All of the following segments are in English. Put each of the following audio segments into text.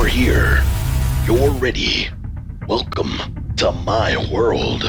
here. You're ready. Welcome to my world.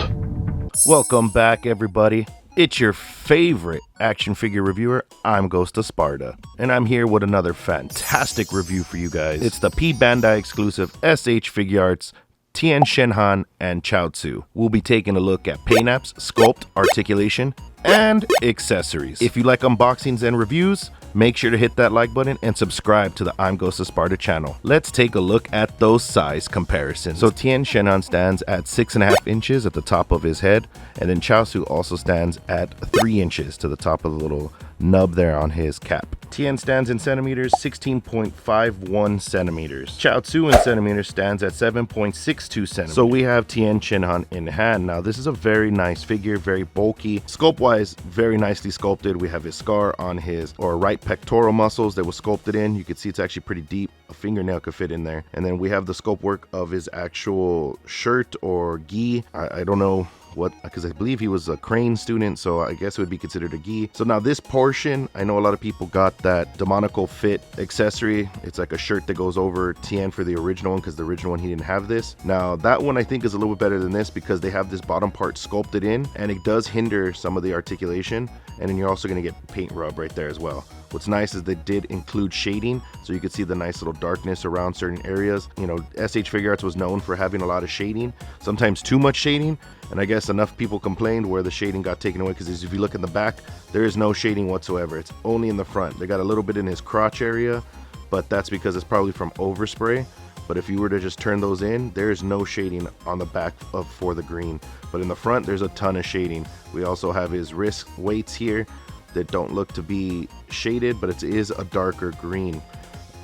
Welcome back, everybody. It's your favorite action figure reviewer. I'm Ghost of Sparta, and I'm here with another fantastic review for you guys. It's the P-Bandai exclusive S.H Figuarts Teinshinhan and Chaoz. We'll be taking a look at paint apps, sculpt, articulation, and accessories. If you like unboxings and reviews, make sure to hit that like button and subscribe to the I'm Ghost of Sparta channel. Let's take a look at those size comparisons. So Teinshinhan stands at 6.5 inches at the top of his head, and then Chaoz also stands at 3 inches to the top of the little nub there on his cap. Tien stands in centimeters, 16.51 centimeters. Chaoz in centimeters stands at 7.62 centimeters. So we have Teinshinhan in hand. Now this is a very nice figure, very bulky. Sculpt wise, very nicely sculpted. We have his scar on his right pectoral muscles that was sculpted in. You can see it's actually pretty deep. A fingernail could fit in there. And then we have the sculpt work of his actual shirt or gi. I don't know what, because I believe he was a crane student, so I guess it would be considered a gi. So now this portion, I know a lot of people got that demonical fit accessory. It's like a shirt that goes over Tien for the original one, because the original one he didn't have this. Now that one I think is a little bit better than this because they have this bottom part sculpted in, and it does hinder some of the articulation, and then you're also going to get paint rub right there as well. What's nice is they did include shading, so you could see the nice little darkness around certain areas. You know, S.H Figuarts was known for having a lot of shading, sometimes too much shading, and I guess enough people complained where the shading got taken away, because if you look in the back, there is no shading whatsoever. It's only in the front. They got a little bit in his crotch area, but that's because it's probably from overspray. But if you were to just turn those in, there is no shading on the back for the green. But in the front, there's a ton of shading. We also have his wrist weights here that don't look to be shaded, but it is a darker green.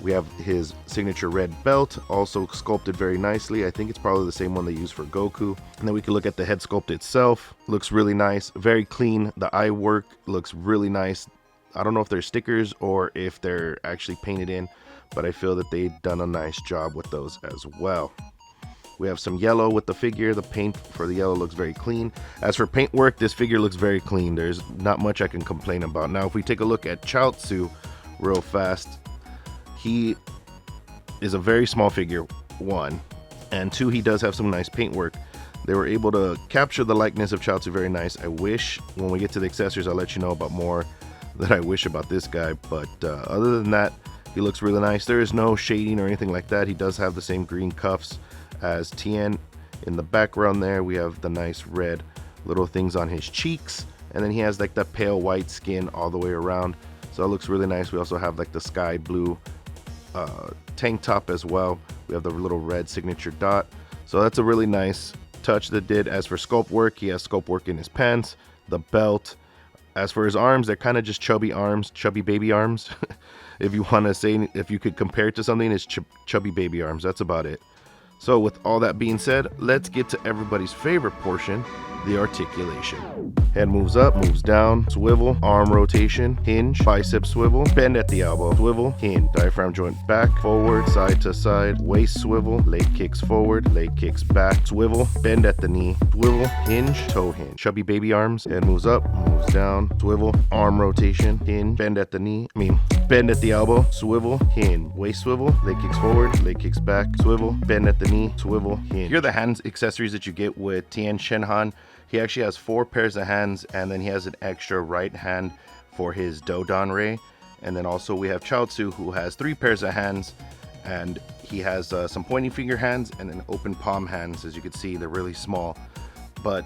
We have his signature red belt, also sculpted very nicely. I think it's probably the same one they use for Goku. And then we can look at the head sculpt itself. Looks really nice, very clean. The eye work looks really nice. I don't know if they're stickers or if they're actually painted in, but I feel that they've done a nice job with those as well. We have some yellow with the figure. The paint for the yellow looks very clean. As for paint work, this figure looks very clean. There's not much I can complain about. Now, if we take a look at Chaoz real fast, he is a very small figure, 1, and 2, he does have some nice paint work. They were able to capture the likeness of Chaoz very nice. I wish when we get to the accessories, I'll let you know about more that I wish about this guy, but other than that, he looks really nice. There is no shading or anything like that. He does have the same green cuffs as Tien. In the background there, we have the nice red little things on his cheeks, and then he has like that pale white skin all the way around, so it looks really nice. We also have like the sky blue tank top as well. We have the little red signature dot, so that's a really nice touch they did. As for sculpt work, he has sculpt work in his pants, the belt. As for his arms, they're kind of just chubby arms, chubby baby arms. If you want to say, if you could compare it to something, it's chubby baby arms. That's about it. So with all that being said, let's get to everybody's favorite portion, the articulation. Head moves up, moves down, swivel, arm rotation, hinge, bicep swivel, bend at the elbow, swivel, hinge, diaphragm joint back, forward, side to side, waist swivel, leg kicks forward, leg kicks back, swivel, bend at the knee, swivel, hinge, toe hinge. Chubby baby arms, head moves up, moves down, swivel, arm rotation, hinge, bend at the knee, bend at the elbow, swivel, hinge, waist swivel, leg kicks forward, leg kicks back, swivel, bend at the knee, swivel, hinge. Here are the hand accessories that you get with Teinshinhan. He actually has 4 pairs of hands, and then he has an extra right hand for his Dodon Ray. And then also we have Chaoz, who has 3 pairs of hands, and he has some pointing finger hands and then open palm hands. As you can see, they're really small. But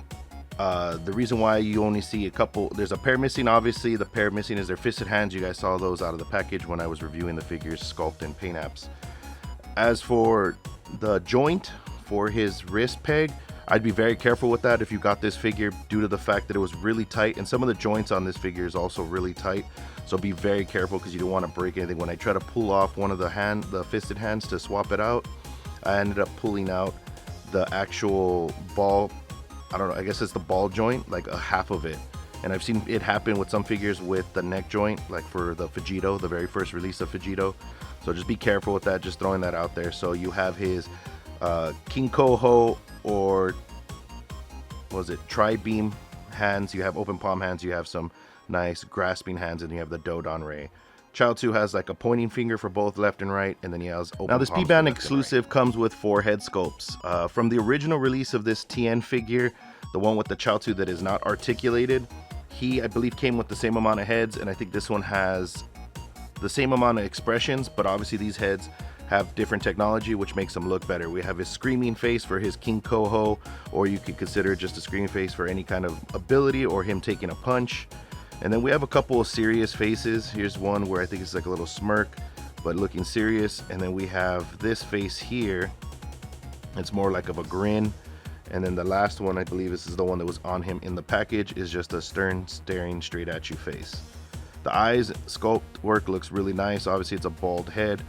the reason why you only see a couple, there's a pair missing, obviously. The pair missing is their fisted hands. You guys saw those out of the package when I was reviewing the figures, sculpt and paint apps. As for the joint for his wrist peg, I'd be very careful with that if you got this figure, due to the fact that it was really tight, and some of the joints on this figure is also really tight, so be very careful because you don't want to break anything. When I try to pull off one of the fisted hands to swap it out, I ended up pulling out the actual ball, I don't know, I guess it's the ball joint, like a half of it. And I've seen it happen with some figures with the neck joint, like for the Vegito, the very first release of Vegito. So just be careful with that, just throwing that out there. So you have his King Koho, or what was it, tri-beam hands. You have open palm hands, you have some nice grasping hands, and you have the Dodon Ray. Chaoz has like a pointing finger for both left and right, and then he has open. Now this palms for P-Bandai left and exclusive comes with 4 head sculpts. From the original release of this TN figure, the one with the Chaoz that is not articulated, he, I believe, came with the same amount of heads, and I think this one has the same amount of expressions, but obviously these heads have different technology, which makes them look better. We have his screaming face for his King Coho, or you could consider just a screaming face for any kind of ability or him taking a punch. And then we have a couple of serious faces. Here's one where I think it's like a little smirk, but looking serious. And then we have this face here. It's more like of a grin. And then the last one, I believe this is the one that was on him in the package, is just a stern, staring straight at you face. The eyes sculpt work looks really nice. Obviously it's a bald head,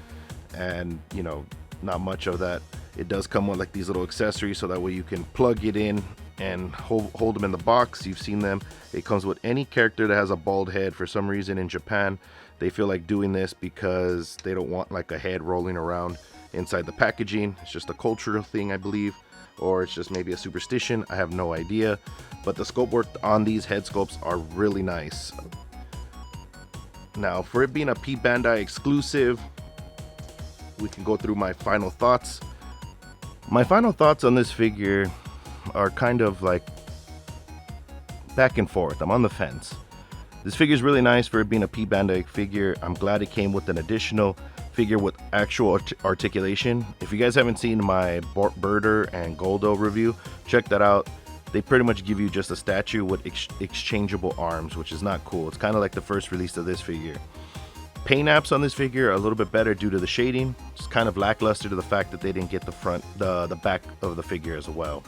and you know, not much of that. It does come with like these little accessories, so that way you can plug it in and hold them in the box. You've seen them. It comes with any character that has a bald head. For some reason in Japan, they feel like doing this because they don't want like a head rolling around inside the packaging. It's just a cultural thing, I believe, or it's just maybe a superstition. I have no idea, but the sculpt work on these head sculpts are really nice. Now, for it being a P-Bandai exclusive, we can go through my final thoughts. My final thoughts on this figure are kind of like back and forth. I'm on the fence. This figure is really nice for it being a P-Bandai figure. I'm glad it came with an additional figure with actual articulation. If you guys haven't seen my Birder and Goldo review, check that out. They pretty much give you just a statue with exchangeable arms, which is not cool. It's kind of like the first release of this figure. Paint apps on this figure are a little bit better due to the shading. It's kind of lackluster to the fact that they didn't get the back of the figure as well.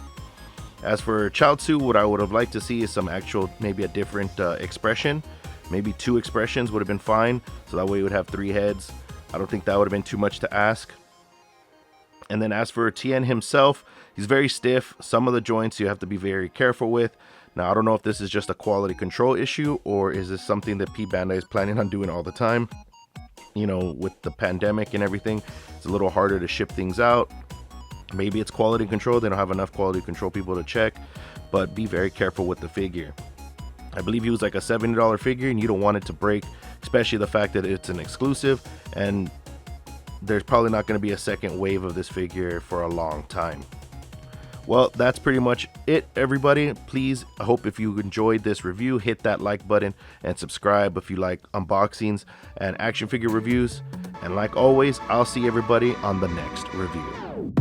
As for Chaoz, what I would have liked to see is some actual, maybe a different expression. Maybe 2 expressions would have been fine, so that way you would have 3 heads. I don't think that would have been too much to ask. And then as for Tien himself, he's very stiff. Some of the joints you have to be very careful with. Now, I don't know if this is just a quality control issue, or is this something that P-Bandai is planning on doing all the time? You know, with the pandemic and everything, it's a little harder to ship things out. Maybe it's quality control. They don't have enough quality control people to check, but be very careful with the figure. I believe he was like a $70 figure, and you don't want it to break, especially the fact that it's an exclusive, and there's probably not going to be a second wave of this figure for a long time. Well, that's pretty much it, everybody. Please, I hope if you enjoyed this review, hit that like button and subscribe if you like unboxings and action figure reviews. And like always, I'll see everybody on the next review.